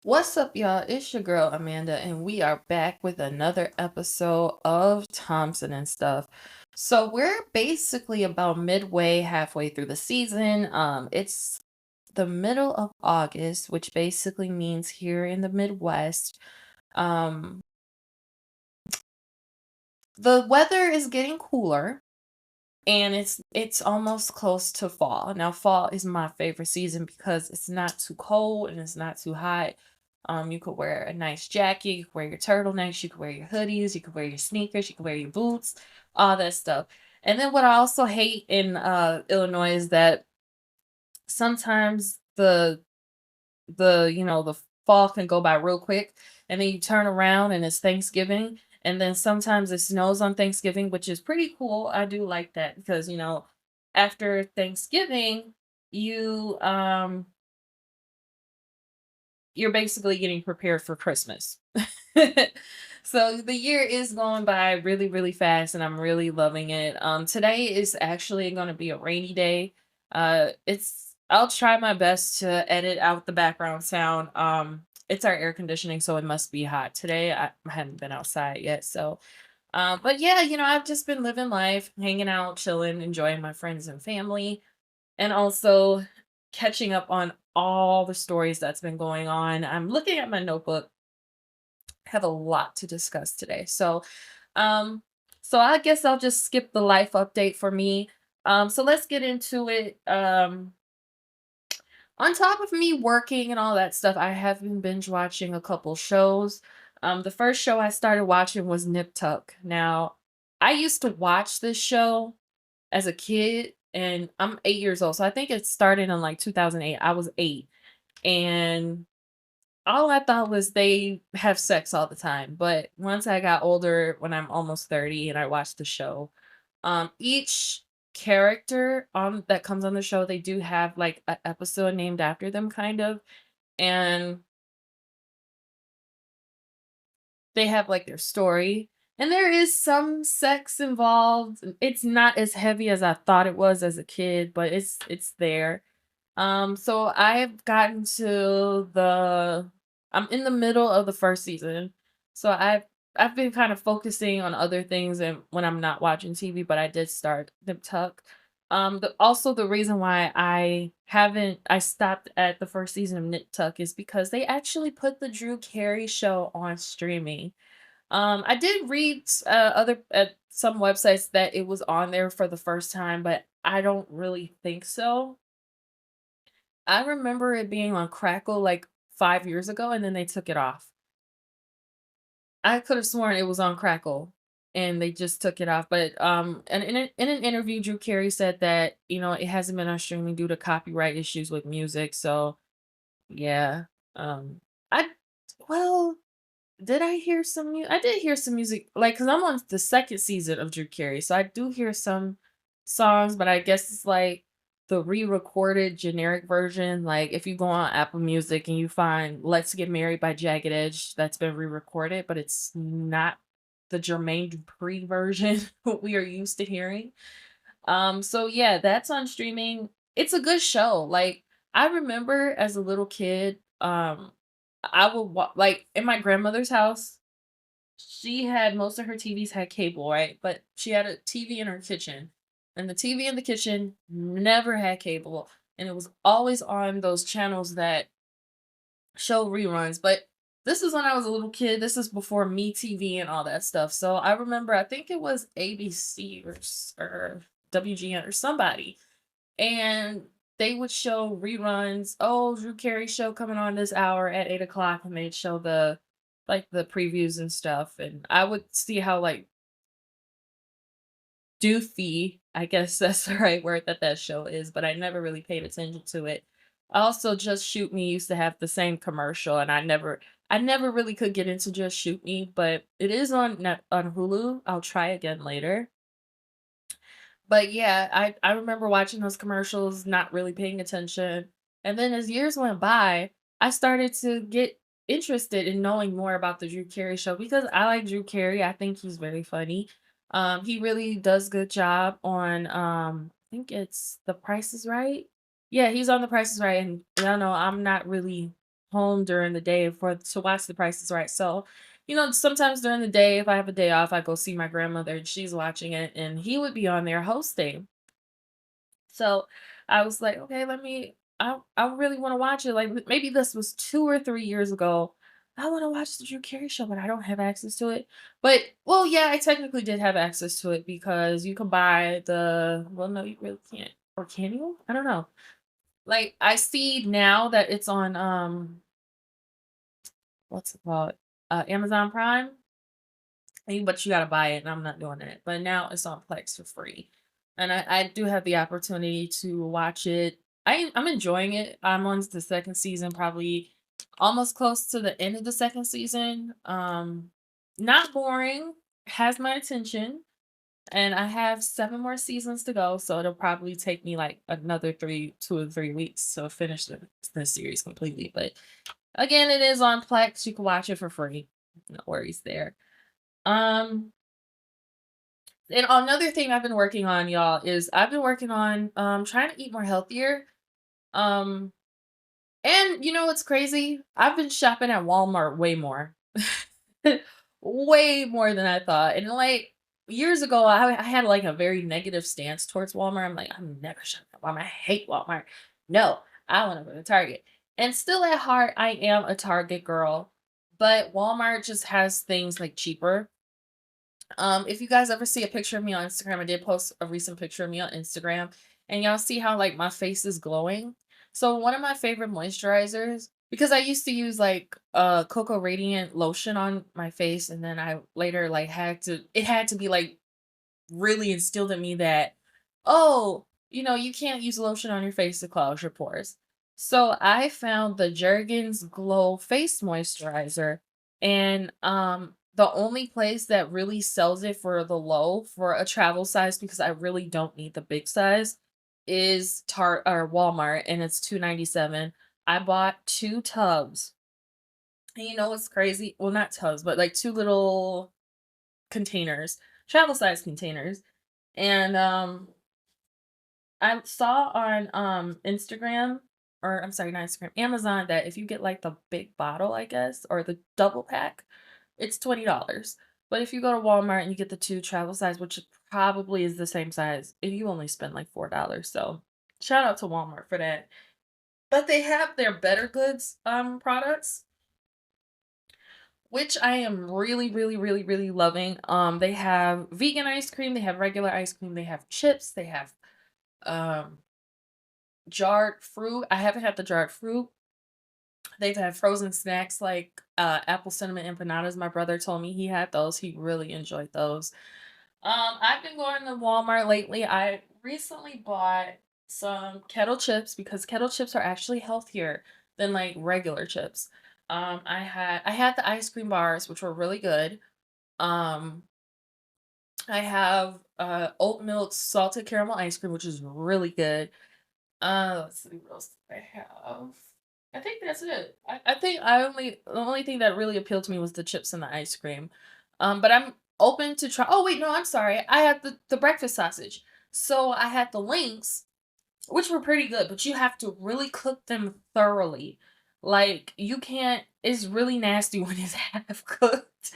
What's up, y'all? It's your girl Amanda, and we are back with another episode of Thompson and Stuff. So we're basically about midway, halfway through the season. It's the middle of August, which basically means here in the Midwest, um, the weather is getting cooler and it's almost close to fall. Now, fall is my favorite season because it's not too cold and it's not too hot. You could wear a nice jacket, you could wear your turtlenecks, you could wear your hoodies, you could wear your sneakers, you could wear your boots, all that stuff. And then what I also hate in Illinois is that sometimes the fall can go by real quick, and then you turn around and it's Thanksgiving, and then sometimes it snows on Thanksgiving, which is pretty cool. I do like that because after Thanksgiving, you you're basically getting prepared for Christmas. So the year is going by really, really fast, and I'm really loving it. Today is actually going to be a rainy day. I'll try my best to edit out the background sound. It's our air conditioning, so it must be hot today. I haven't been outside yet, so but yeah, I've just been living life, hanging out, chilling, enjoying my friends and family, and also catching up on all the stories that's been going on. I'm looking at my notebook. Have a lot to discuss today. Um so I guess I'll just skip the life update for me. So let's get into it. On top of me working and all that stuff, I have been binge watching a couple shows. The first show I started watching was Nip Tuck. Now, I used to watch this show as a kid, and I'm 8 years old. So I think it started in like 2008. I was eight. And all I thought was they have sex all the time. But once I got older, when I'm almost 30 and I watched the show, each character on that comes on the show, they do have like an episode named after them, kind of. And they have like their story. And there is some sex involved. It's not as heavy as I thought it was as a kid, but it's there. So I've gotten to I'm in the middle of the first season. So I've been kind of focusing on other things and when I'm not watching TV, but I did start Nip Tuck. The reason why I stopped at the first season of Nip Tuck is because they actually put the Drew Carey show on streaming. I did read other at some websites that it was on there for the first time, but I don't really think so. I remember it being on Crackle like 5 years ago, and then they took it off. I could have sworn it was on Crackle, and they just took it off, but, and in an interview, Drew Carey said that, it hasn't been on streaming due to copyright issues with music, so, yeah, I well, did I hear some I did hear some music, like, because 'cause I'm on the 2nd season of Drew Carey, so I do hear some songs, but I guess it's, like, the re-recorded generic version. Like, if you go on Apple Music and you find "Let's Get Married" by Jagged Edge, that's been re-recorded, but it's not the Jermaine Dupri version what we are used to hearing. So yeah, that's on streaming. It's a good show. Like, I remember as a little kid, I would like in my grandmother's house, she had most of her TVs had cable, right? But she had a TV in her kitchen. And the TV in the kitchen never had cable. And it was always on those channels that show reruns. But this is when I was a little kid. This is before Me TV and all that stuff. So I remember, I think it was ABC or WGN or somebody. And they would show reruns. Oh, Drew Carey show coming on this hour at 8 o'clock, and they'd show the previews and stuff. And I would see how like doofy, I guess that's the right word that show is, but I never really paid attention to it. Also, Just Shoot Me used to have the same commercial, and I never really could get into Just Shoot Me, but it is on Hulu. I'll try again later. But yeah, I remember watching those commercials, not really paying attention. And then as years went by, I started to get interested in knowing more about the Drew Carey show because I like Drew Carey. I think he's very funny. He really does good job on I think it's The Price is Right. Yeah, he's on The Price is Right, and y'all know I'm not really home during the day for to watch The Price is Right. So, sometimes during the day, if I have a day off, I go see my grandmother and she's watching it, and he would be on there hosting. So I was like, okay, I really want to watch it. Like maybe this was 2 or 3 years ago. I want to watch the Drew Carey show, but I don't have access to it. But well, yeah, I technically did have access to it because you can buy the well, no, you really can't. Or can you? I don't know. Like I see now that it's on what's it called? Amazon Prime. But you gotta buy it, and I'm not doing that. But now it's on Plex for free, and I do have the opportunity to watch it. I'm enjoying it. I'm on the second season, probably almost close to the end of the second season. Not boring, has my attention, and I have 7 more seasons to go, so it'll probably take me like another 2 or 3 weeks to finish the series completely. But again, it is on Plex. You can watch it for free. No worries there. Um, and another thing I've been working on, y'all, is I've been working on trying to eat more healthier. Um, and you know what's crazy? I've been shopping at Walmart way more. Way more than I thought. And like years ago, I had like a very negative stance towards Walmart. I'm like, I'm never shopping at Walmart. I hate Walmart. No, I want to go to Target. And still at heart, I am a Target girl. But Walmart just has things like cheaper. If you guys ever see a picture of me on Instagram, I did post a recent picture of me on Instagram, and y'all see how like my face is glowing. So one of my favorite moisturizers, because I used to use like Cocoa Radiant lotion on my face, and then I later like had to be like really instilled in me that, oh, you can't use lotion on your face to clog your pores. So I found the Jergens Glow Face Moisturizer, and the only place that really sells it for the low for a travel size, because I really don't need the big size, is Tart or Walmart, and it's 2.97. I bought 2 tubs. And you know what's crazy? Well, not tubs, but like two little containers, travel size containers. And I saw on Instagram, or I'm sorry, not Instagram, Amazon, that if you get like the big bottle, I guess, or the double pack, it's $20. But if you go to Walmart and you get the two travel size, which probably is the same size, and you only spend like $4. So shout out to Walmart for that. But they have their Better Goods products, which I am really, really, really, really loving. They have vegan ice cream, they have regular ice cream, they have chips, they have um jarred fruit. I haven't had the jarred fruit. They've had frozen snacks like apple cinnamon empanadas. My brother told me he had those. He really enjoyed those. I've been going to Walmart lately. I recently bought some kettle chips because kettle chips are actually healthier than like regular chips. I had the ice cream bars, which were really good. Um I have oat milk salted caramel ice cream, which is really good. Let's see what else do I have. I think that's it. I think the only thing that really appealed to me was the chips and the ice cream. But I'm open to try. Oh wait, no, I'm sorry. I had the breakfast sausage. So I had the links, which were pretty good, but you have to really cook them thoroughly. Like you can't. It's really nasty when it's half cooked.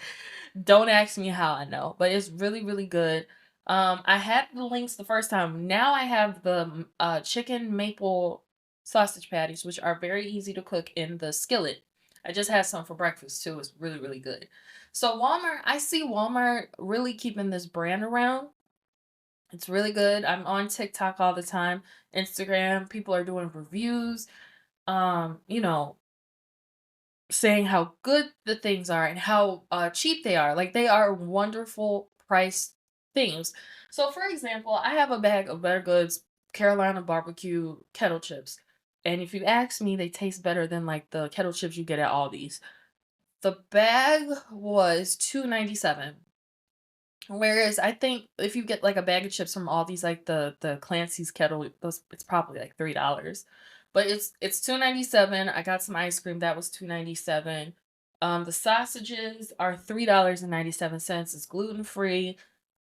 Don't ask me how I know, but it's really really good. I had the links the first time. Now I have the chicken maple sausage patties, which are very easy to cook in the skillet. I just had some for breakfast too. It's really really good. So Walmart, I see Walmart really keeping this brand around. It's really good. I'm on TikTok all the time, Instagram. People are doing reviews. You know, saying how good the things are and how cheap they are. Like they are wonderful price things. So, for example, I have a bag of Better Goods Carolina barbecue kettle chips, and if you ask me, they taste better than like the kettle chips you get at Aldi's. The bag was 2.97. Whereas I think if you get like a bag of chips from all these like the Clancy's kettle, those it's probably like $3. But it's 2.97. I got some ice cream that was 2.97. The sausages are $3.97. It's gluten free.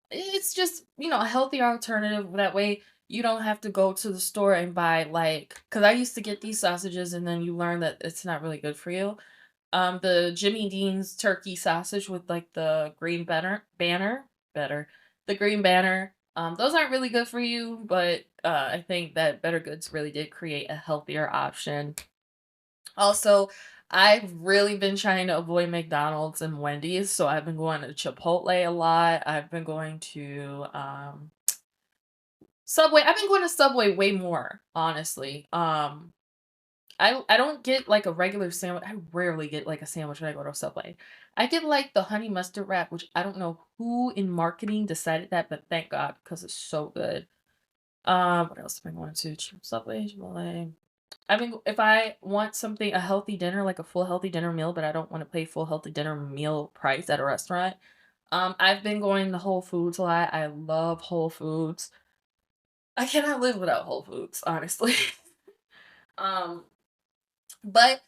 It's just, a healthier alternative. That way you don't have to go to the store and buy like, because I used to get these sausages and then you learn that it's not really good for you. The Jimmy Dean's turkey sausage with like the green better, the green banner. Those aren't really good for you, but I think that Better Goods really did create a healthier option. Also, I've really been trying to avoid McDonald's and Wendy's, so I've been going to Chipotle a lot. I've been going to Subway. I've been going to Subway way more, honestly. I don't get like a regular sandwich. I rarely get like a sandwich when I go to Subway. I get like the honey mustard wrap, which I don't know who in marketing decided that, but thank God because it's so good. What else have I been going to? Subway, Chipotle. I mean, if I want something, a healthy dinner, like a full healthy dinner meal, but I don't want to pay full healthy dinner meal price at a restaurant, I've been going to Whole Foods a lot. I love Whole Foods. I cannot live without Whole Foods, honestly. um, but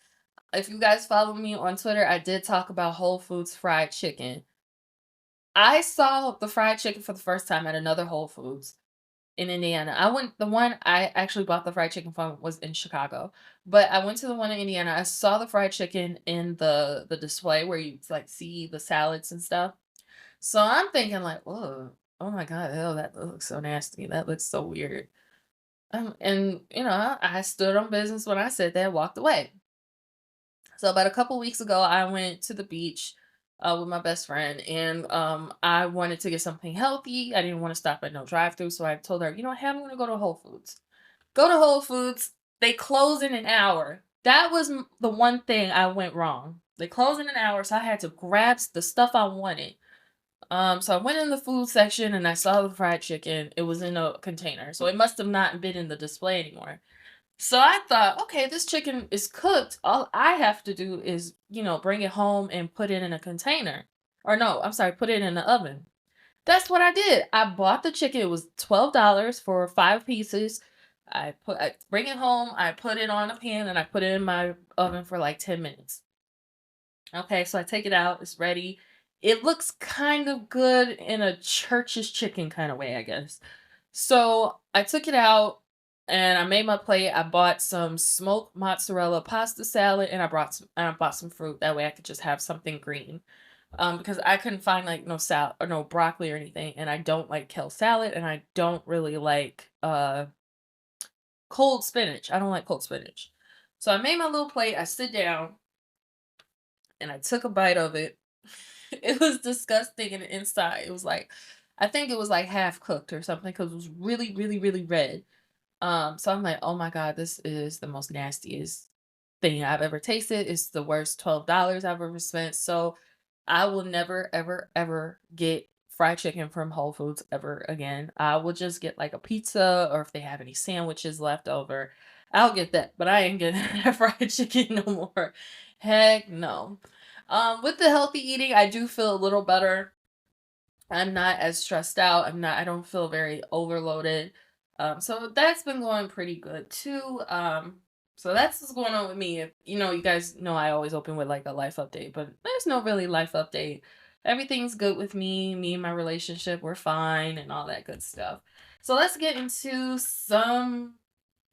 if you guys follow me on Twitter, I did talk about Whole Foods fried chicken. I saw the fried chicken for the first time at another Whole Foods in Indiana. The one I actually bought the fried chicken from was in Chicago. But I went to the one in Indiana. I saw the fried chicken in the display where you like see the salads and stuff. So I'm thinking like, oh, oh my God, ew, that looks so nasty. That looks so weird. And I stood on business when I said that, walked away. So about a couple weeks ago, I went to the beach with my best friend, and I wanted to get something healthy. I didn't want to stop at no drive-through, so I told her, you know what, hey, I'm gonna go to Whole Foods. Go to Whole Foods. They close in an hour. That was the one thing I went wrong. They close in an hour, so I had to grab the stuff I wanted. So I went in the food section and I saw the fried chicken. It was in a container, so it must have not been in the display anymore. So I thought, okay, this chicken is cooked. All I have to do is, bring it home and put it in a container. Or no, I'm sorry, put it in the oven. That's what I did. I bought the chicken. It was $12 for 5 pieces. I bring it home, I put it on a pan, and I put it in my oven for like 10 minutes. Okay, so I take it out, it's ready. It looks kind of good in a church's chicken kind of way, I guess. So I took it out and I made my plate. I bought some smoked mozzarella pasta salad and I bought some fruit. That way I could just have something green. Because I couldn't find like no salad or no broccoli or anything, and I don't like kale salad, and I don't really like cold spinach. I don't like cold spinach. So I made my little plate. I sit down and I took a bite of it. It was disgusting and inside. It was like, I think it was like half cooked or something because it was really, really, really red. So I'm like, oh my God, this is the most nastiest thing I've ever tasted. It's the worst $12 I've ever spent. So I will never, ever, ever get fried chicken from Whole Foods ever again. I will just get like a pizza or if they have any sandwiches left over, I'll get that. But I ain't getting that fried chicken no more. Heck no. With the healthy eating, I do feel a little better. I'm not as stressed out. I don't feel very overloaded. So that's been going pretty good too. So that's what's going on with me. If you guys know I always open with like a life update, but there's no really life update. Everything's good with me and my relationship, we're fine and all that good stuff. So let's get into some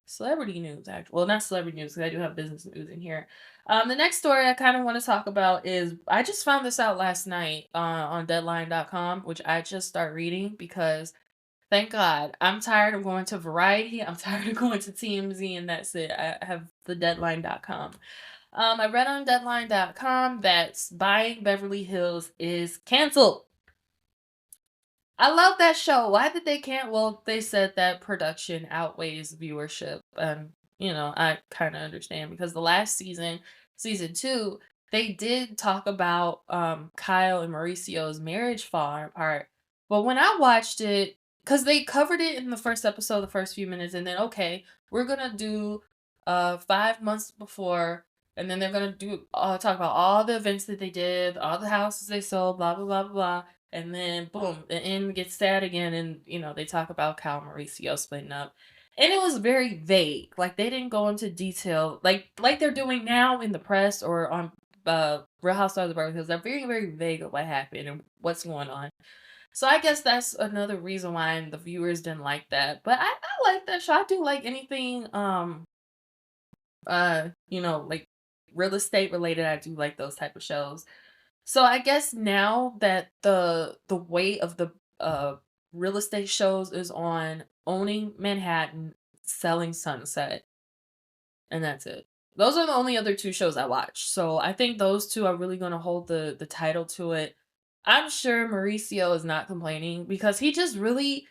celebrity news, actually. Well, not celebrity news, because I do have business news in here. The next story I kind of want to talk about is I just found this out last night on deadline.com, which I just start reading because thank God I'm tired of going to Variety. I'm tired of going to TMZ, and that's it. I have the deadline.com. I read on deadline.com that Buying Beverly Hills is canceled. I love that show. Why did they can't? Well, they said that production outweighs viewership. I kind of understand because the last season, season 2, they did talk about Kyle and Mauricio's marriage falling apart. But when I watched it, because they covered it in the first episode, the first few minutes, and then okay, we're gonna do 5 months before, and then they're gonna do talk about all the events that they did, all the houses they sold, blah blah blah blah. And then boom, the end gets sad again, and they talk about Cal and Mauricio splitting up. And it was very vague. Like they didn't go into detail like they're doing now in the press or on Real Housewives of Beverly Hills. They're very, very vague of what happened and what's going on. So I guess that's another reason why the viewers didn't like that. But I like that show. I do like anything like real estate related. I do like those type of shows. So I guess now that the weight of the uh real estate shows is on owning Manhattan, selling Sunset, and that's it. Those are the only other two shows I watch. So I think those two are really gonna hold the title to it. I'm sure Mauricio is not complaining because he doesn't really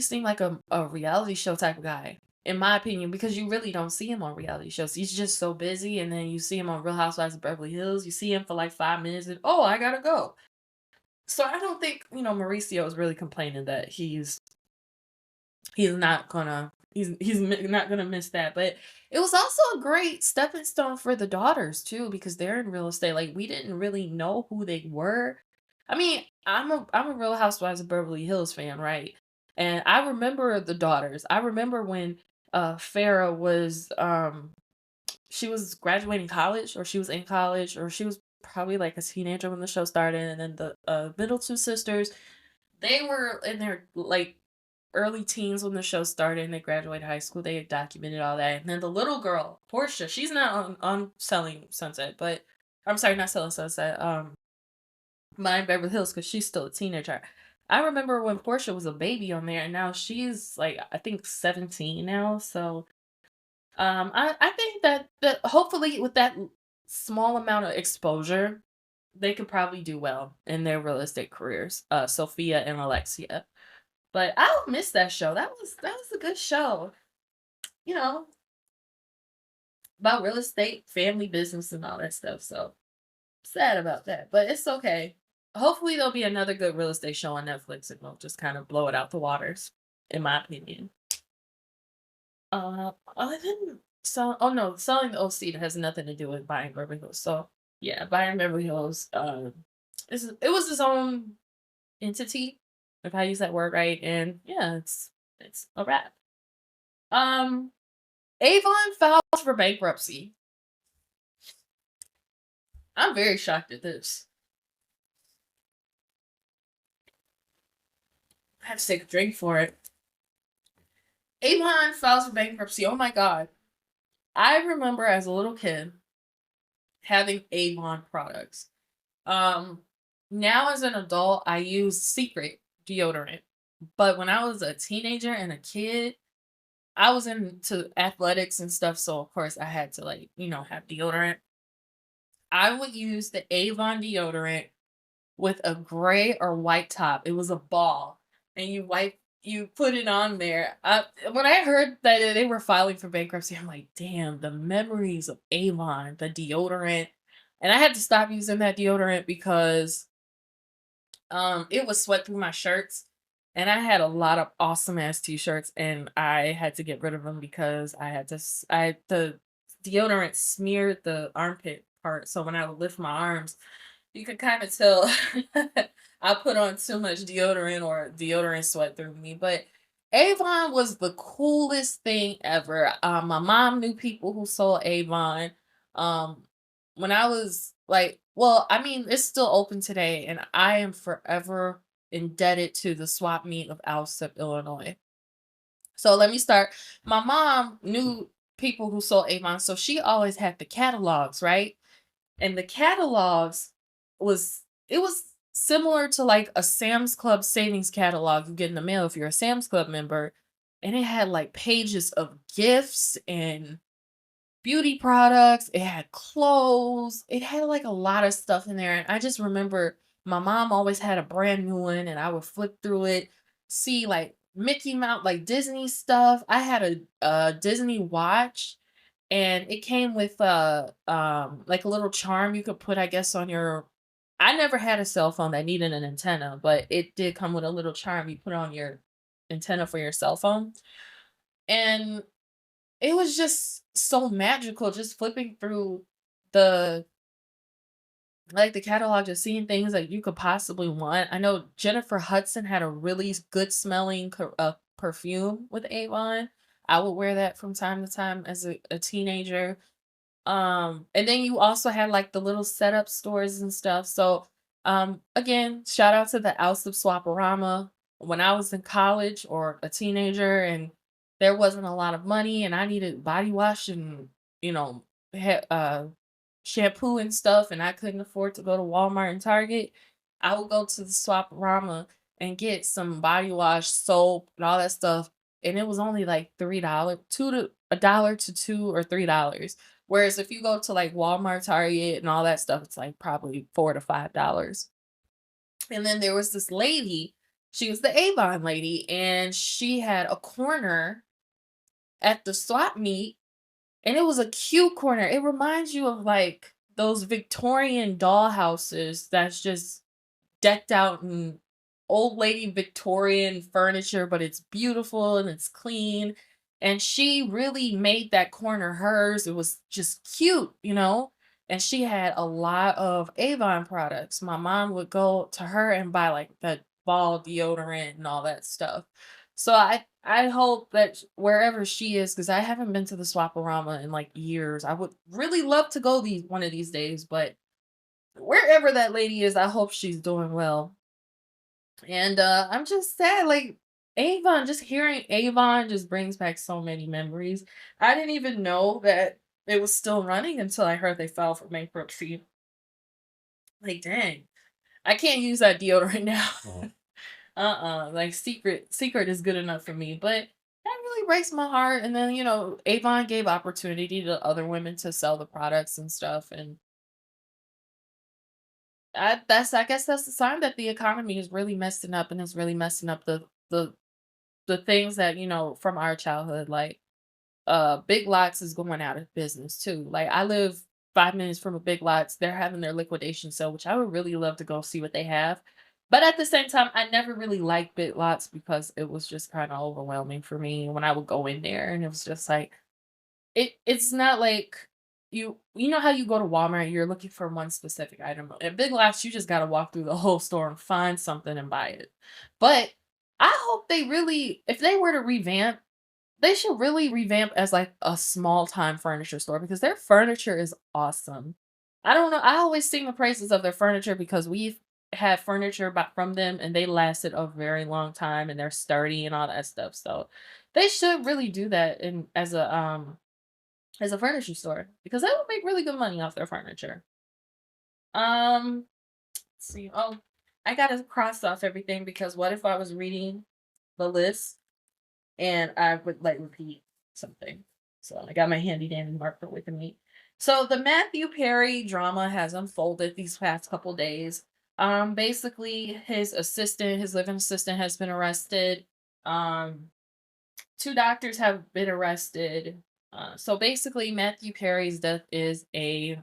seem like a reality show type of guy, in my opinion, because you really don't see him on reality shows. He's just so busy, and then you see him on Real Housewives of Beverly Hills. You see him for like 5 minutes, and oh, I gotta go. So I don't think Mauricio is really complaining that he's not gonna miss that. But it was also a great stepping stone for the daughters too, because they're in real estate. Like we didn't really know who they were. I mean, I'm a Real Housewives of Beverly Hills fan, right? And I remember the daughters. I remember when Farrah was she was graduating college, or she was in college, or she was probably like a teenager when the show started. And then the middle two sisters, they were in their like early teens when the show started, and they graduated high school. They had documented all that. And then the little girl, Portia, she's not on Selling Sunset, but I'm sorry, not Selling Sunset. Mine Beverly Hills, because she's still a teenager. I remember when Portia was a baby on there, and now she's like I think 17 now. So I think that hopefully with that small amount of exposure, they could probably do well in their real estate careers. Sophia and Alexia. But I'll miss that show. That was a good show. You know, about real estate, family business, and all that stuff. So sad about that, but it's okay. Hopefully, there'll be another good real estate show on Netflix, and we'll just kind of blow it out the waters, in my opinion. Other than oh no, selling the OC has nothing to do with buying Beverly Hills. So yeah, buying Beverly Hills, it was its own entity, if I use that word right, and yeah, it's a wrap. Um, Avon files for bankruptcy. I'm very shocked at this. I have to take a drink for it. Avon files for bankruptcy. Oh my god. I remember as a little kid having Avon products. Um Now as an adult, I use Secret deodorant. But when I was a teenager and a kid, I was into athletics and stuff, so of course I had to have deodorant. I would use the Avon deodorant with a gray or white top. It was a ball, and you put it on there. When I heard that they were filing for bankruptcy, I'm like, damn, the memories of Avon, the deodorant. And I had to stop using that deodorant because it was sweat through my shirts. And I had a lot of awesome ass t-shirts, and I had to get rid of them because the deodorant smeared the armpit part. So when I would lift my arms, you could kind of tell I put on too much deodorant, or deodorant sweat through me. But Avon was the coolest thing ever. My mom knew people who sold Avon. Um, when I was like, well, I mean, it's still open today, and I am forever indebted to the swap meet of Alsip, Illinois. So let me start. My mom knew people who sold Avon, so she always had the catalogs, right? And the catalogs was similar to like a Sam's Club savings catalog you get in the mail if you're a Sam's Club member. And it had like pages of gifts and beauty products. It had clothes. It had like a lot of stuff in there. And I just remember my mom always had a brand new one, and I would flip through it, see like Mickey Mouse, like Disney stuff. I had a Disney watch, and it came with like a little charm you could put, I guess, on your. I never had a cell phone that needed an antenna, but it did come with a little charm you put on your antenna for your cell phone. And it was just so magical, just flipping through the the catalog, just seeing things that you could possibly want. I know Jennifer Hudson had a really good smelling perfume with Avon. I would wear that from time to time as a teenager. And then you also had like the little setup stores and stuff. So Again, shout out to the Oust of Swaparama. When I was in college or a teenager and there wasn't a lot of money and I needed body wash and, you know, shampoo and stuff, and I couldn't afford to go to Walmart and Target, I would go to the Swaparama and get some body wash, soap, and all that stuff. And it was only like $3, two to $1 to $2 or $3. Whereas if you go to like Walmart, Target, and all that stuff, it's like probably $4 to $5. And then there was this lady, she was the Avon lady, and she had a corner at the swap meet, and it was a cute corner. It reminds you of like those Victorian doll houses that's just decked out in old lady Victorian furniture, but it's beautiful and it's clean. And she really made that corner hers. It was just cute, you know? And she had a lot of Avon products. My mom would go to her and buy like the ball deodorant and all that stuff. So I hope that wherever she is, because I haven't been to the Swaparama in like years. I would really love to go these one of these days, but wherever that lady is, I hope she's doing well. And I'm just sad, like Avon, just hearing Avon just brings back so many memories. I didn't even know that it was still running until I heard they filed for bankruptcy. Like, dang, I can't use that deodorant now. Like secret is good enough for me. But that really breaks my heart. And then, Avon gave opportunity to other women to sell the products and stuff. And I guess that's the sign that the economy is really messing up and is really messing up the things that, from our childhood. Like Big Lots is going out of business too. Like I live 5 minutes from a Big Lots. They're having their liquidation sale, which I would really love to go see what they have. But at the same time, I never really liked Big Lots because it was just kind of overwhelming for me when I would go in there, and it was just like it's not like you know how you go to Walmart, you're looking for one specific item. At Big Lots, you just gotta walk through the whole store and find something and buy it. But I hope they really, if they were to revamp, they should really revamp as like a small time furniture store because their furniture is awesome. I don't know. I always sing the praises of their furniture because we've had furniture from them and they lasted a very long time and they're sturdy and all that stuff. So they should really do that in as a furniture store because they would make really good money off their furniture. Um, let's see. Oh, I gotta cross off everything because what if I was reading the list and I would like repeat something? So I got my handy dandy marker with me. So the Matthew Perry drama has unfolded these past couple days. Basically, his living assistant, has been arrested. Um, Two doctors have been arrested. So basically, Matthew Perry's death is I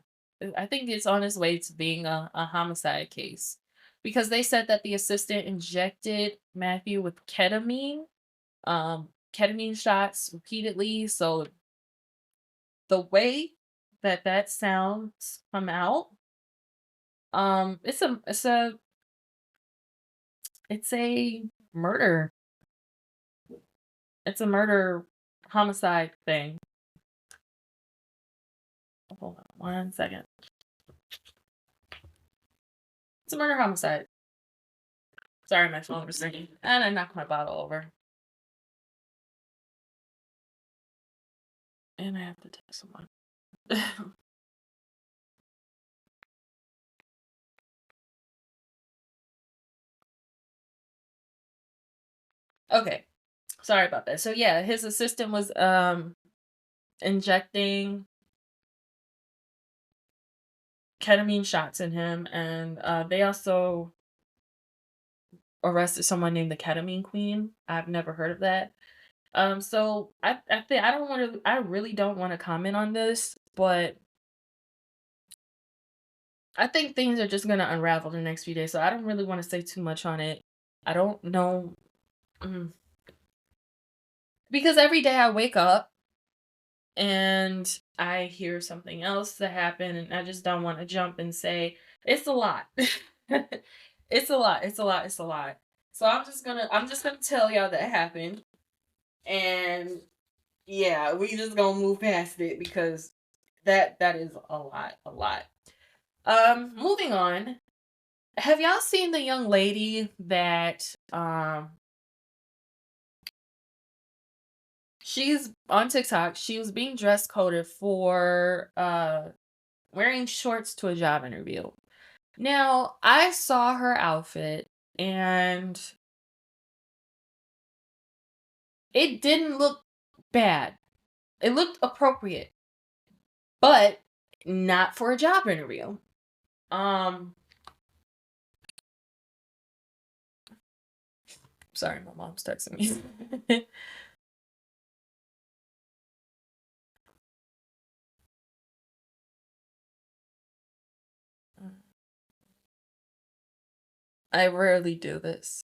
think it's on its way to being a homicide case because they said that the assistant injected Matthew with ketamine shots repeatedly. So the way that that sounds come out, it's a murder. It's a murder homicide thing. Hold on one second. It's a murder homicide. Sorry, my phone was ringing. And I knocked my bottle over. And I have to text someone. Okay. Sorry about that. So yeah, his assistant was injecting ketamine shots in him, and they also arrested someone named the Ketamine Queen. I've never heard of that. So I think I really don't want to comment on this, but I think things are just gonna unravel the next few days. So I don't really want to say too much on it. I don't know. mm, because every day I wake up and I hear something else that happened, and I just don't want to jump and say it's a lot. It's a lot. It's a lot. It's a lot. So I'm just gonna tell y'all that happened, and yeah, we just gonna move past it because that is a lot, a lot. Moving on. Have y'all seen the young lady that she's on TikTok, she was being dress coded for wearing shorts to a job interview. Now, I saw her outfit and it didn't look bad. It looked appropriate, but not for a job interview. Um Sorry, my mom's texting me. I rarely do this.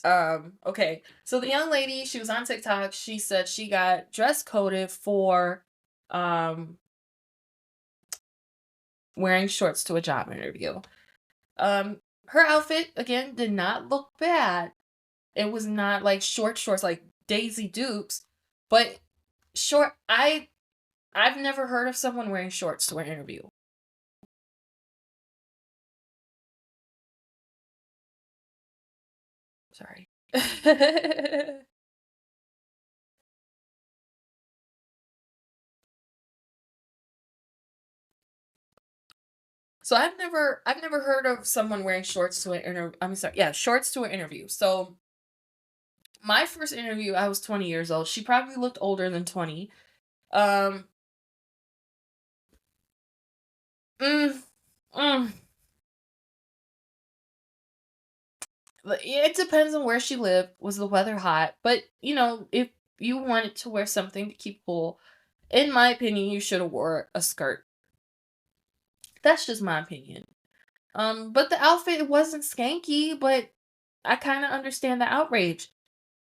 Okay. So the young lady, she was on TikTok. She said she got dress coded for um wearing shorts to a job interview. Um her outfit again did not look bad. It was not like short shorts like Daisy Dukes, but short I've never heard of someone wearing shorts to an interview. Sorry. So I've never heard of someone wearing shorts to an interview. I'm sorry, yeah, shorts to an interview. So my first interview, I was 20 years old. She probably looked older than 20. Um, mm, mm, it depends on where she lived. Was the weather hot? But if you wanted to wear something to keep cool, in my opinion, you should have wore a skirt. That's just my opinion. But the outfit it wasn't skanky, but I kind of understand the outrage.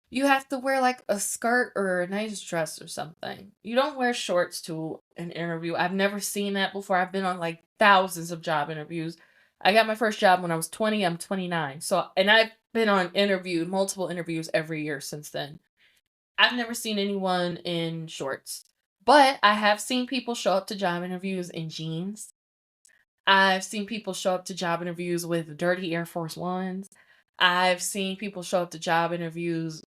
You have to wear like a skirt or a nice dress or something. You don't wear shorts to an interview. I've never seen that before. I've been on like thousands of job interviews. I got my first job when I was 20. I'm 29. So, and I've been on multiple interviews every year since then. I've never seen anyone in shorts. But I have seen people show up to job interviews in jeans. I've seen people show up to job interviews with dirty Air Force Ones. I've seen people show up to job interviews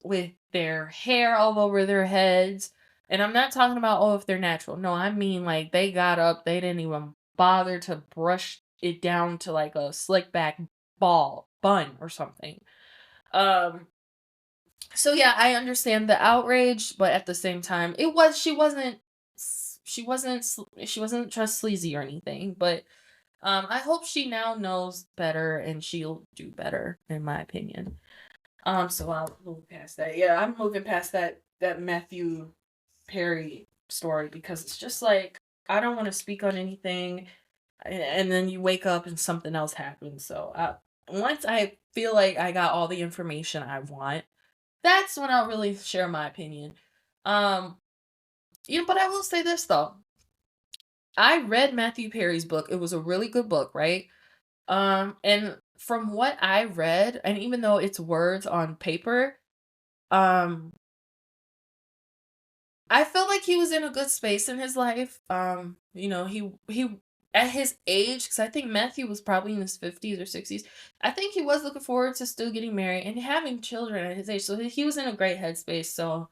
with their hair all over their heads. And I'm not talking about, oh, if they're natural. No, I mean like they got up, they didn't even bother to brush it down to like a slick back ball bun or something. Um so yeah, I understand the outrage, but at the same time, she wasn't just sleazy or anything, but I hope she now knows better and she'll do better in my opinion. So I'll move past that. Yeah, I'm moving past that Matthew Perry story because it's just like I don't want to speak on anything, and then you wake up and something else happens. So once I feel like I got all the information I want, that's when I'll really share my opinion. Um, but I will say this though. I read Matthew Perry's book. It was a really good book, right? And from what I read, and even though it's words on paper, um, I felt like he was in a good space in his life. He at his age, because I think Matthew was probably in his 50s or 60s. I think he was looking forward to still getting married and having children at his age. So he was in a great headspace. So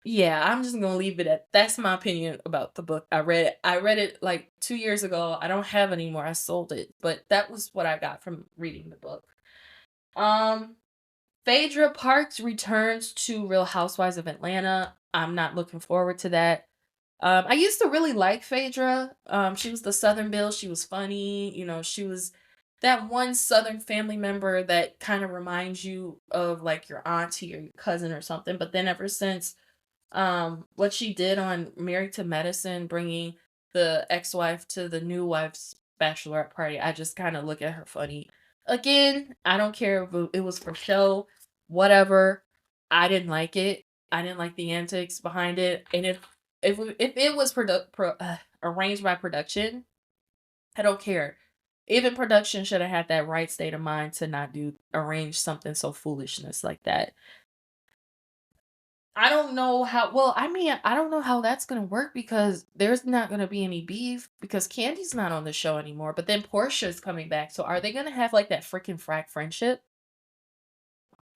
yeah, I'm just gonna leave it at that's my opinion about the book. I read it like 2 years ago. I don't have it anymore. I sold it, but that was what I got from reading the book. Um, Phaedra Parks returns to Real Housewives of Atlanta. I'm not looking forward to that. I used to really like Phaedra. She was the Southern Bill. She was funny. She was that one Southern family member that kind of reminds you of like your auntie or your cousin or something. But then ever since what she did on Married to Medicine, bringing the ex-wife to the new wife's bachelorette party, I just kind of look at her funny. Again, I don't care if it was for show, whatever. I didn't like it. I didn't like the antics behind it. And if it was arranged by production, I don't care. Even production should have had that right state of mind to not do arrange something so foolishness like that. I don't know how well, I mean, I don't know how that's gonna work because there's not gonna be any beef because Candy's not on the show anymore, but then Portia's coming back, so are they gonna have, like, that freaking frat friendship?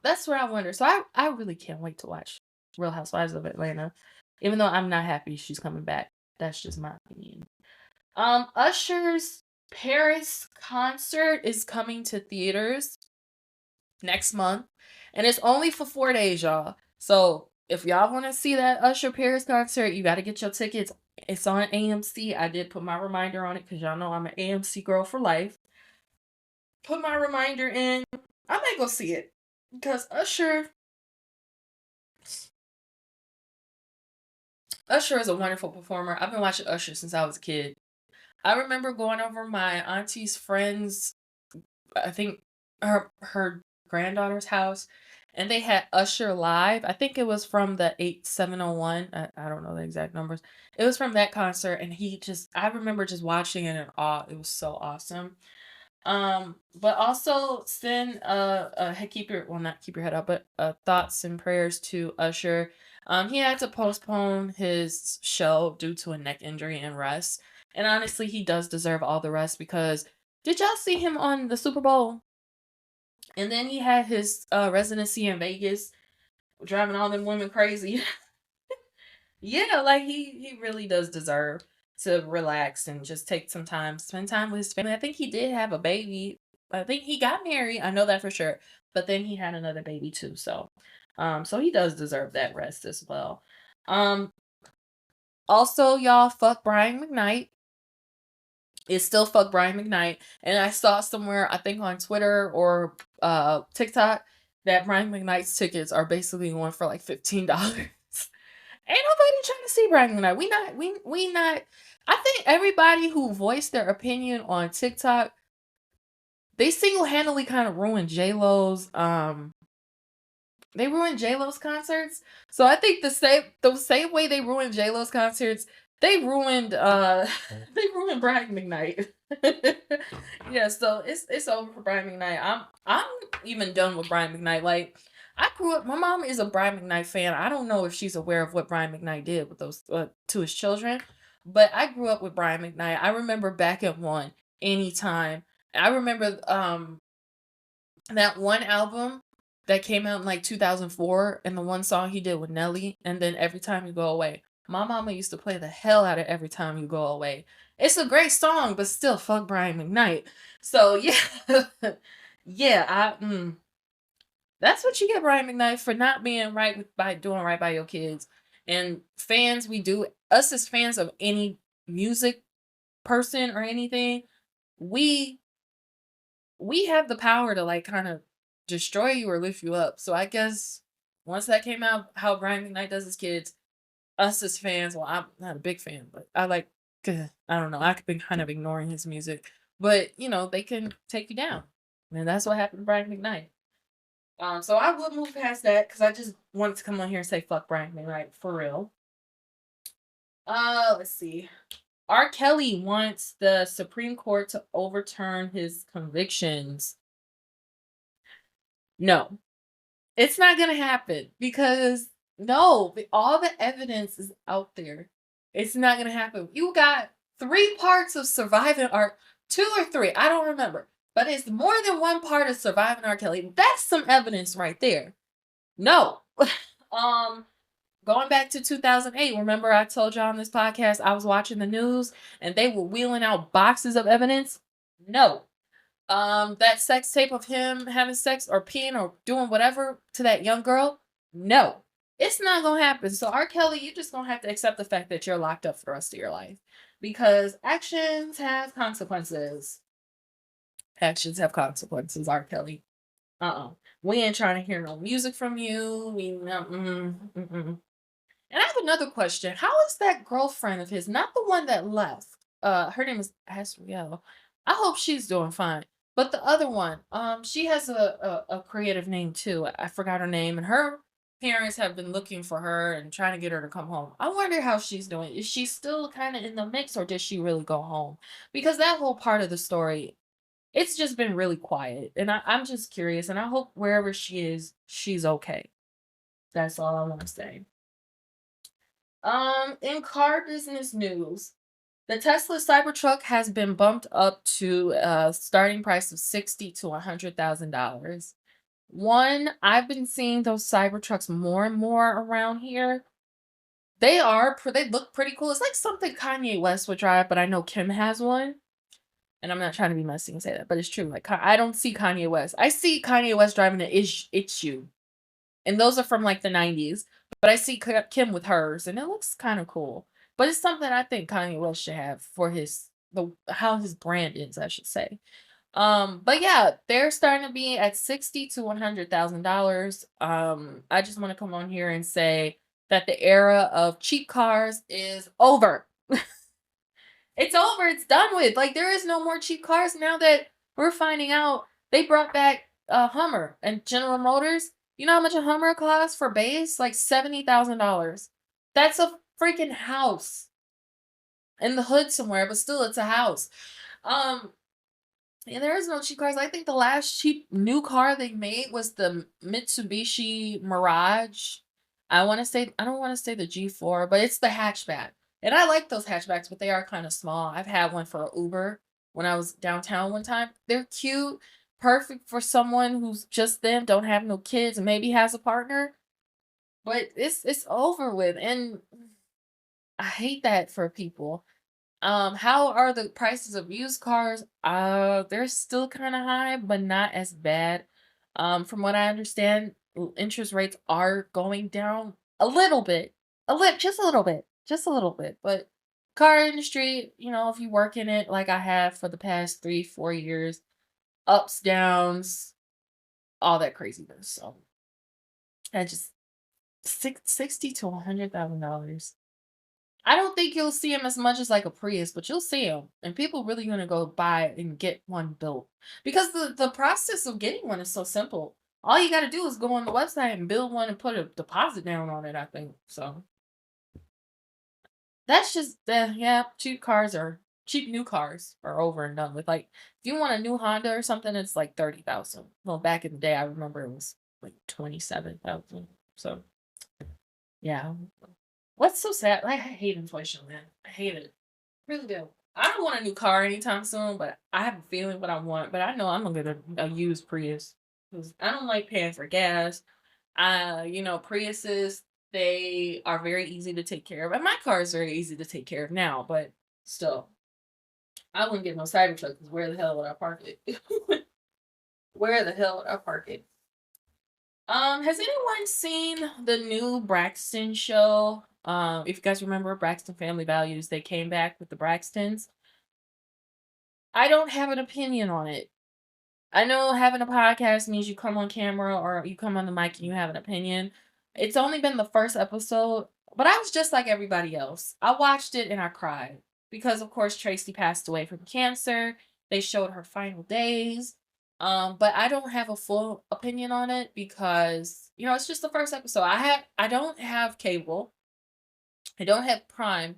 That's what I wonder. So I really can't wait to watch Real Housewives of Atlanta, even though I'm not happy she's coming back. That's just my opinion. Usher's Paris concert is coming to theaters next month, and it's only for 4 days, y'all. So if y'all want to see that Usher Paris concert, you got to get your tickets. It's on AMC. I did put my reminder on it because y'all know I'm an AMC girl for life. Put my reminder in. I might go see it because Usher is a wonderful performer. I've been watching Usher since I was a kid. I remember going over my auntie's friend's, I think her granddaughter's house, and they had Usher live. I think it was from the 8701. I don't know the exact numbers. It was from that concert, and I remember just watching it in awe. It was so awesome. But also send keep your well not keep your head up, but thoughts and prayers to Usher. He had to postpone his show due to a neck injury and rest. And honestly, he does deserve all the rest because did y'all see him on the Super Bowl? And then he had his residency in Vegas, driving all them women crazy. Yeah, like he really does deserve to relax and just take some time, spend time with his family. I think he did have a baby. I think he got married. I know that for sure. But then he had another baby too. So he does deserve that rest as well. Um, Also, y'all, fuck Brian McKnight. It's still fuck Brian McKnight. And I saw somewhere, I think on Twitter or TikTok, that Brian McKnight's tickets are basically going for like $15. Ain't nobody trying to see Brian McKnight. We not. I think everybody who voiced their opinion on TikTok, they single handedly kind of ruined J Lo's they ruined J-Lo's concerts. So I think the same way they ruined J-Lo's concerts, they ruined they ruined Brian McKnight. Yeah, so it's over for Brian McKnight. I'm even done with Brian McKnight. Like I grew up my mom is a Brian McKnight fan. I don't know if she's aware of what Brian McKnight did with those to his children, but I grew up with Brian McKnight. I remember back at one anytime. I remember that one album that came out in like 2004 and the one song he did with Nelly and then Every Time You Go Away. My mama used to play the hell out of Every Time You Go Away. It's a great song, but still fuck Brian McKnight. So yeah. Yeah, that's what you get, Brian McKnight, for not being right by doing right by your kids. And fans, we do us as fans of any music person or anything, we we have the power to like kind of destroy you or lift you up. So I guess once that came out, how Brian McKnight does his kids, us as fans, well, I'm not a big fan, but I like, I don't know, I've been kind of ignoring his music, but they can take you down. And that's what happened to Brian McKnight. So I will move past that because I just wanted to come on here and say fuck Brian McKnight for real. Let's see. R. Kelly wants the Supreme Court to overturn his convictions. No, it's not gonna happen because no, all the evidence is out there. It's not gonna happen. You got 3 parts of surviving art, 2 or 3, I don't remember. But it's more than one part of surviving R. Kelly. That's some evidence right there. No. um, Going back to 2008, remember I told y'all on this podcast I was watching the news and they were wheeling out boxes of evidence? No. That sex tape of him having sex or peeing or doing whatever to that young girl? No. It's not gonna happen. So R. Kelly, you're just gonna have to accept the fact that you're locked up for the rest of your life. Because actions have consequences. Actions have consequences, R. Kelly. We ain't trying to hear no music from you. And I have another question. How is that girlfriend of his, not the one that left? Her name is Asriel. I hope she's doing fine. But the other one, she has a creative name too. I forgot her name, and her parents have been looking for her and trying to get her to come home. I wonder how she's doing. Is she still kind of in the mix, or did she really go home? Because that whole part of the story, it's just been really quiet, and I'm just curious, and I hope wherever she is, she's okay. That's all I want to say. In car business news, the Tesla Cybertruck has been bumped up to a starting price of 60 to $100,000. One, I've been seeing those Cybertrucks more and more around here. They look pretty cool. It's like something Kanye West would drive, but I know Kim has one. And I'm not trying to be messy and say that, but it's true. Like I don't see Kanye West. I see Kanye West driving an issue, and those are from like the '90s. But I see Kim with hers, and it looks kind of cool. But it's something I think Kanye West should have for the how his brand is, I should say. But yeah, they're starting to be at 60 to $100,000. I just want to come on here and say that the era of cheap cars is over. It's over. It's done with. Like there is no more cheap cars now that we're finding out they brought back a Hummer and General Motors. You know how much a Hummer costs for base? Like $70,000. That's a freaking house in the hood somewhere, but still it's a house. Um yeah, there is no cheap cars. I think the last cheap new car they made was the Mitsubishi Mirage. I don't want to say the G4, but it's the hatchback. And I like those hatchbacks, but they are kind of small. I've had one for Uber when I was downtown one time. They're cute, perfect for someone who's just them, don't have no kids, and maybe has a partner. But it's over with, and I hate that for people. How are the prices of used cars? They're still kind of high, but not as bad. From what I understand, interest rates are going down a little bit, just a little bit. But car industry, if you work in it like I have for the past 3, 4 years, ups, downs, all that craziness. So I just 60 to $100,000. I don't think you'll see them as much as like a Prius, but you'll see them, and people really gonna go buy and get one built because the process of getting one is so simple. All you got to do is go on the website and build one and put a deposit down on it. I think so. That's just yeah. Cheap new cars are over and done with. Like if you want a new Honda or something, it's like 30,000. Well, back in the day, I remember it was like 27,000. So yeah. What's so sad? Like, I hate inflation, man. I hate it. Really do. I don't want a new car anytime soon, but I have a feeling what I want. But I know I'm gonna get a used Prius because I don't like paying for gas. Priuses, they are very easy to take care of, and my car is very easy to take care of now. But still, I wouldn't get no Cybertruck because where the hell would I park it? Where the hell would I park it? Has anyone seen the new Braxton show? If you guys remember Braxton Family Values, they came back with the Braxtons. I don't have an opinion on it. I know having a podcast means you come on camera or you come on the mic and you have an opinion. It's only been the first episode, but I was just like everybody else. I watched it and I cried because, of course, Tracy passed away from cancer. They showed her final days. But I don't have a full opinion on it because it's just the first episode. I don't have cable. I don't have Prime.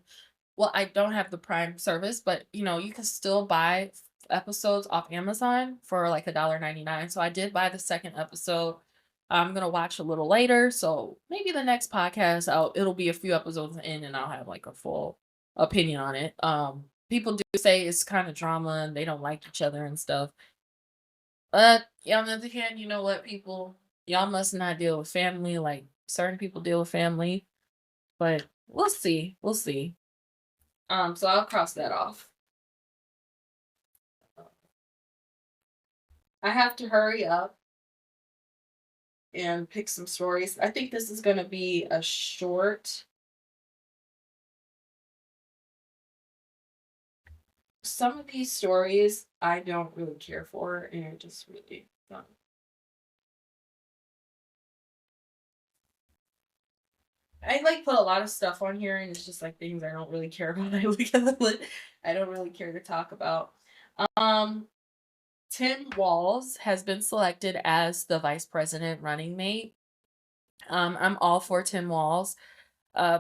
Well, I don't have the Prime service, but you can still buy episodes off Amazon for like $1.99. So I did buy the second episode. I'm gonna watch a little later, so maybe the next podcast it'll be a few episodes in and I'll have like a full opinion on it. People do say it's kind of drama and they don't like each other and stuff. But yeah, on the other hand, you know what, people, y'all must not deal with family like certain people deal with family. But we'll see. We'll see. So I'll cross that off. I have to hurry up and pick some stories. I think this is going to be a short. Some of these stories I don't really care for, and just really not. I like put a lot of stuff on here, and it's just like things I don't really care about. I don't really care to talk about. Um, Tim Walz has been selected as the vice president running mate. I'm all for Tim Walz,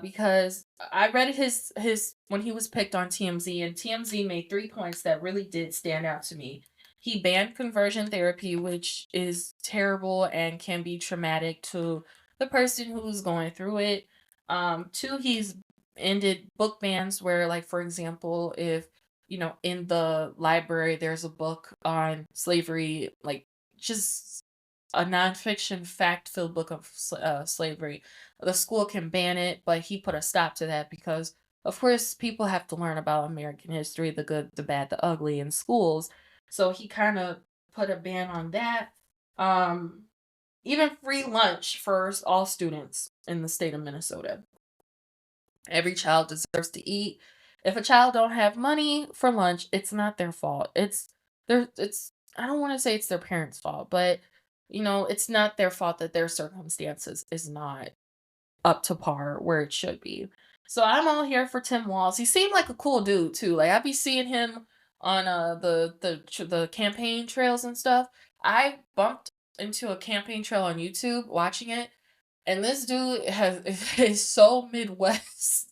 because I read his when he was picked on TMZ, and TMZ made 3 points that really did stand out to me. He banned conversion therapy, which is terrible and can be traumatic to the person who's going through it. Two, he's ended book bans where, like, for example, if, in the library there's a book on slavery, like, just a nonfiction fact-filled book of slavery, the school can ban it, but he put a stop to that because, of course, people have to learn about American history, the good, the bad, the ugly in schools. So he kind of put a ban on that. Um, Even free lunch for all students in the state of Minnesota. Every child deserves to eat. If a child don't have money for lunch, it's not their fault. It's I don't want to say it's their parents' fault, but it's not their fault that their circumstances is not up to par where it should be. So I'm all here for Tim Walz. He seemed like a cool dude too. Like, I be seeing him on the campaign trails and stuff. I bumped into a campaign trail on YouTube watching it, and this dude is so Midwest.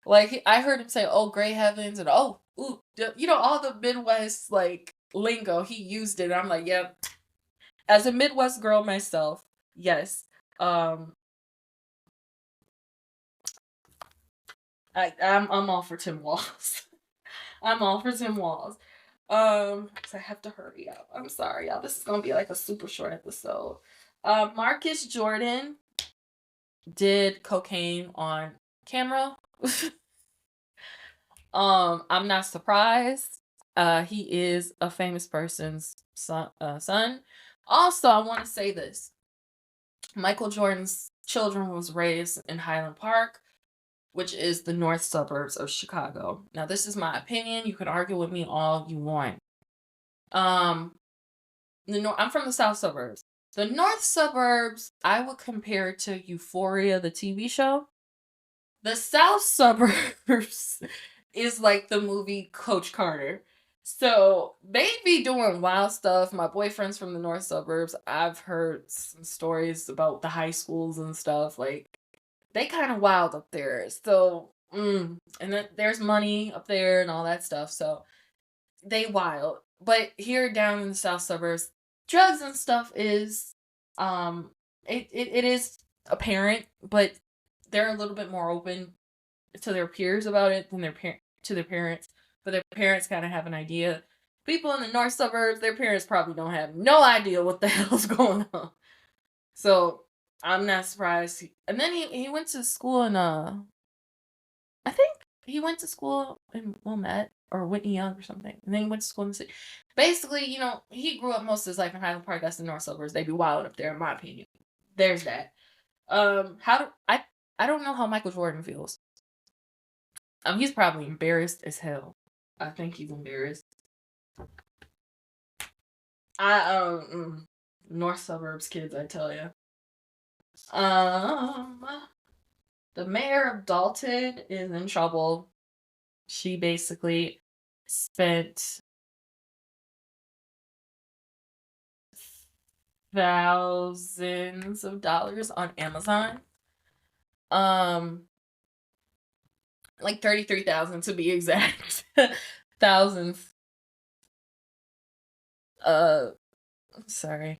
Like, I heard him say, "Oh, great heavens," and "Oh, ooh," all the Midwest like lingo. He used it. And I'm like, "Yep." As a Midwest girl myself, yes. Um, I'm all for Tim Walz. I'm all for Tim Walz. 'Cause I have to hurry up. I'm sorry, y'all. This is gonna be like a super short episode. Marcus Jordan did cocaine on camera. I'm not surprised. He is a famous person's son. Also, I want to say this: Michael Jordan's children was raised in Highland Park, which is the north suburbs of Chicago. Now, this is my opinion. You can argue with me all you want. Um, I'm from the south suburbs. The north suburbs, I would compare to Euphoria, the TV show. The south suburbs is like the movie Coach Carter. So they be doing wild stuff. My boyfriend's from the north suburbs. I've heard some stories about the high schools and stuff. Like, they kind of wild up there. So, and then there's money up there and all that stuff. So they wild. But here down in the south suburbs, drugs and stuff is, it is apparent, but they're a little bit more open to their peers about it than to their parents. But their parents kind of have an idea. People in the north suburbs, their parents probably don't have no idea what the hell's going on. So I'm not surprised. And then he went to school in I think he went to school in Wilmette or Whitney Young or something. And then he went to school in the city. Basically, he grew up most of his life in Highland Park. That's the north suburbs. They be wild up there, in my opinion. There's that. How do I don't know how Michael Jordan feels. He's probably embarrassed as hell. I think he's embarrassed. North suburbs kids, I tell you. Um, the mayor of Dalton is in trouble. She basically spent thousands of dollars on Amazon. Um, like 33,000 to be exact. Thousands. Uh, sorry.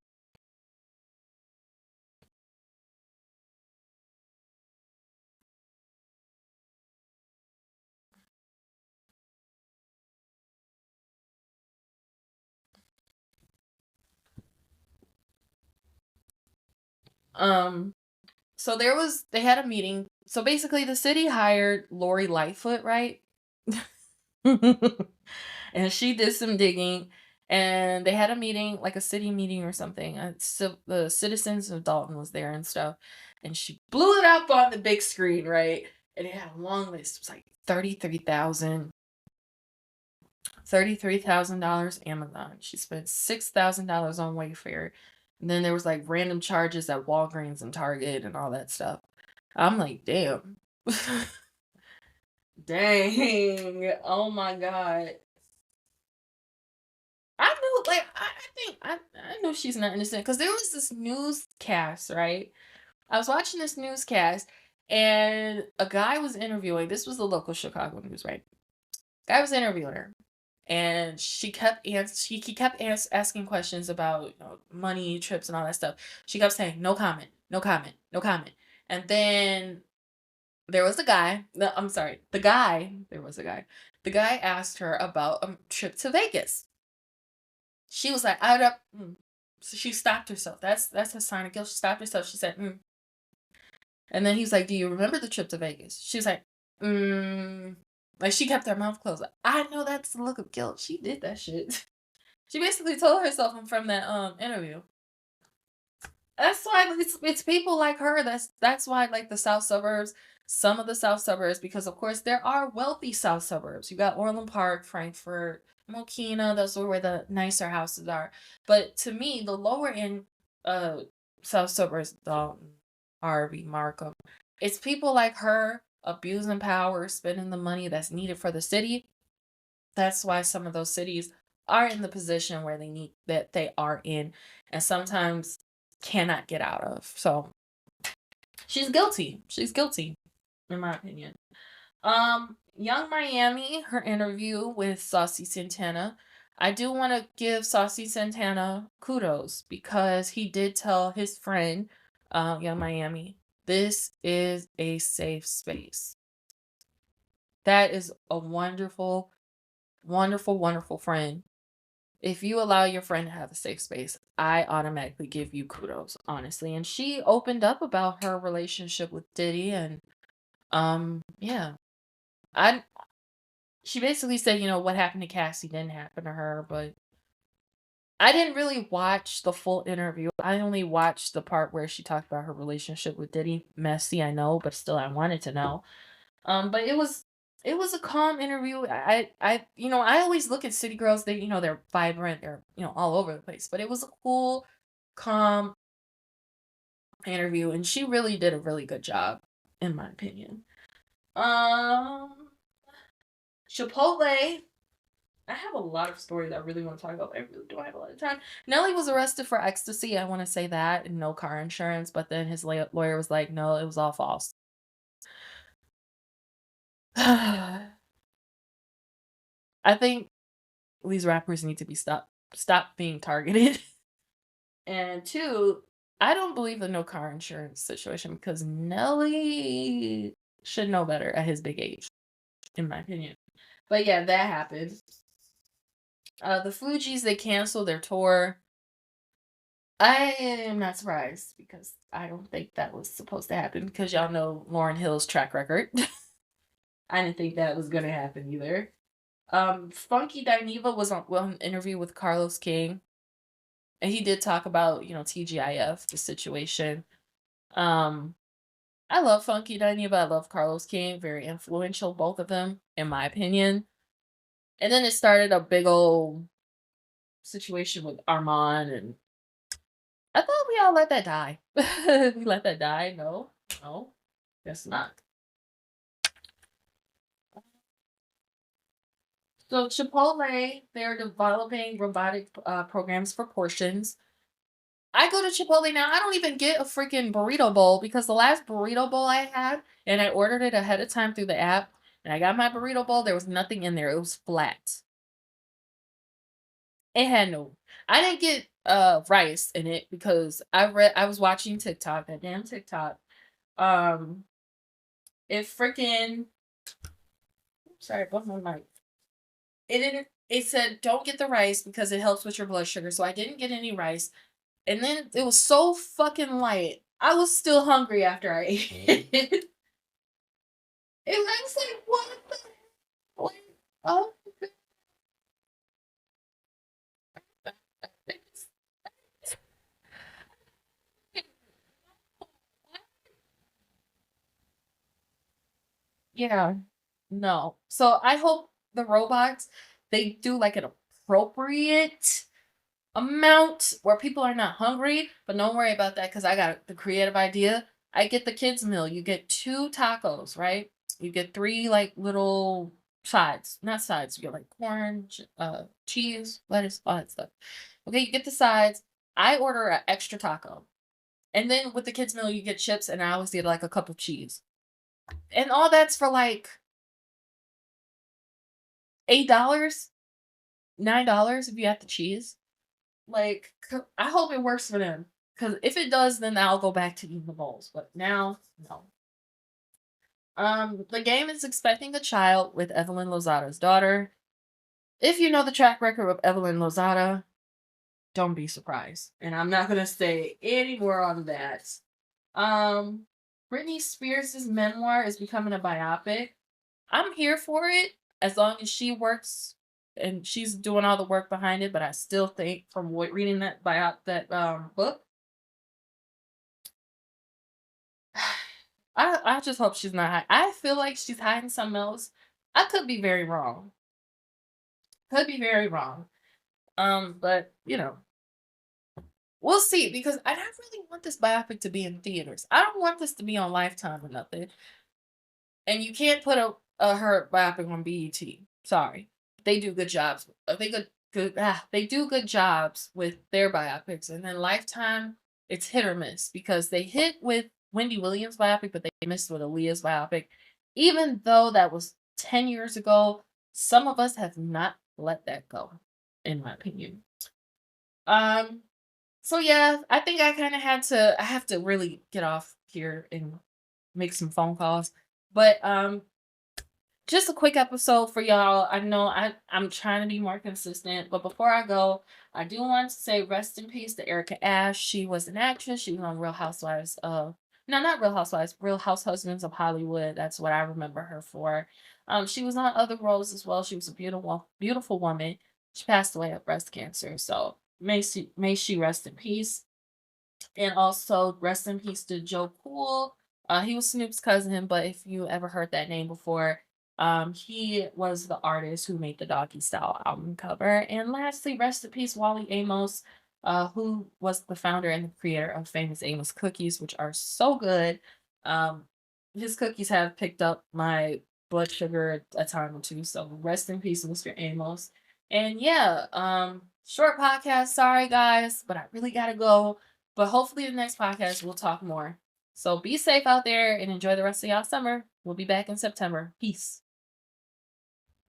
Um, so they had a meeting. So basically the city hired Lori Lightfoot, right? And she did some digging, and they had a meeting, like a city meeting or something. So the citizens of Dalton was there and stuff, and she blew it up on the big screen, right? And it had a long list. It was like $33,000 Amazon. She spent $6,000 on Wayfair. And then there was like random charges at Walgreens and Target and all that stuff. I'm like, damn. Dang. Oh my God. I knew, like, I think I know she's not innocent because there was this newscast, right? I was watching this newscast, and a guy was interviewing. This was the local Chicago news, right? Guy was interviewing her, and he kept asking questions about, money, trips, and all that stuff. She kept saying, "No comment, no comment, no comment," and then There was a guy. No, I'm sorry. The guy. There was a guy. The guy asked her about a trip to Vegas. She was like, "I don't." So she stopped herself. That's a sign of guilt. She stopped herself. She said, and then he's like, "Do you remember the trip to Vegas?" She was like, mm. Like she kept her mouth closed. Like, I know that's the look of guilt. She did that shit. She basically told herself from that interview. That's why it's people like her. That's why like the South suburbs, some of the South suburbs, because of course there are wealthy South suburbs. You got Orland Park, Frankfurt, Mokina. Those are where the nicer houses are. But to me, the lower end uh South suburbs, Dalton, Harvey, Markham, it's people like her abusing power, spending the money that's needed for the city. That's why some of those cities are in the position where they are in, and sometimes cannot get out of. So she's guilty. She's guilty, in my opinion. Young Miami, her interview with Saucy Santana. I do want to give Saucy Santana kudos because he did tell his friend, Young Miami, this is a safe space. That is a wonderful, wonderful, wonderful friend. If you allow your friend to have a safe space, I automatically give you kudos, honestly. And she opened up about her relationship with Diddy and yeah. I she basically said, what happened to Cassie didn't happen to her, but I didn't really watch the full interview. I only watched the part where she talked about her relationship with Diddy. Messy, I know, but still I wanted to know. But it was a calm interview. I always look at city girls, they're vibrant, they're, all over the place. But it was a cool, calm interview, and she really did a really good job, in my opinion. Um Chipotle. I have a lot of stories I really want to talk about, but I really don't have a lot of time. Nelly was arrested for ecstasy. I want to say that, and no car insurance. But then his lawyer was like, no, it was all false. I think these rappers need to be stop being targeted. And two, I don't believe in no car insurance situation because Nelly should know better at his big age, in my opinion. But yeah, that happened. The Fugees, they canceled their tour. I am not surprised because I don't think that was supposed to happen because y'all know Lauryn Hill's track record. I didn't think that was gonna happen either. Funky Dineva was on an interview with Carlos King, and he did talk about, TGIF, the situation. Um, I love Funky Dineva. I love Carlos King. Very influential, both of them, in my opinion. And then it started a big old situation with Armand, and I thought we all let that die. We let that die. No, no, guess not. So Chipotle, they're developing robotic programs for portions. I go to Chipotle now. I don't even get a freaking burrito bowl because the last burrito bowl I had, and I ordered it ahead of time through the app, and I got my burrito bowl. There was nothing in there. It was flat. It had no. I didn't get rice in it because I was watching TikTok, that damn TikTok. Um, it freaking sorry, both my mic. It didn't. It said don't get the rice because it helps with your blood sugar. So I didn't get any rice. And then it was so fucking light. I was still hungry after I ate it. It was like, what the what? Oh, yeah. No. So I hope the robots, they do like an appropriate amount where people are not hungry, but don't worry about that because I got the creative idea. I get the kids meal. You get 2 tacos, right? You get 3 like little sides, not sides. You get like corn, cheese, lettuce, all that stuff. Okay, you get the sides. I order an extra taco, and then with the kids meal, you get chips, and I always get like a cup of cheese, and all that's for like $8, $9 if you add the cheese. Like, I hope it works for them. Because if it does, then I'll go back to eating the bowls. But now, no. The game is expecting a child with Evelyn Lozada's daughter. If you know the track record of Evelyn Lozada, don't be surprised. And I'm not gonna say any more on that. Um, Britney Spears' memoir is becoming a biopic. I'm here for it as long as she works and she's doing all the work behind it. But I still think, from what reading that book, I just hope she's not. I feel like she's hiding something else. I could be very wrong. Could be very wrong. But we'll see, because I don't really want this biopic to be in theaters. I don't want this to be on Lifetime or nothing. And you can't put a her biopic on BET. Sorry, they do good jobs. They do good jobs with their biopics, and then Lifetime, it's hit or miss because they hit with Wendy Williams' biopic, but they missed with Aaliyah's biopic. Even though that was 10 years ago, some of us have not let that go, in my opinion. Um, so yeah, I think I have to really get off here and make some phone calls. But just a quick episode for y'all. I know I'm trying to be more consistent, but before I go, I do want to say rest in peace to Erica Ash. She was an actress. She was on Real Housewives of no, not Real Housewives, Real House Husbands of Hollywood. That's what I remember her for. She was on other roles as well. She was a beautiful woman. She passed away of breast cancer. So may she rest in peace. And also rest in peace to Joe Cool. He was Snoop's cousin, but if you ever heard that name before, he was the artist who made the Doggy Style album cover. And lastly, rest in peace, Wally Amos, who was the founder and the creator of Famous Amos cookies, which are so good. Um, his cookies have picked up my blood sugar a time or two. So rest in peace, Mr. Amos. And yeah, short podcast. Sorry guys, but I really gotta go. But hopefully the next podcast we'll talk more. So be safe out there and enjoy the rest of y'all summer. We'll be back in September. Peace.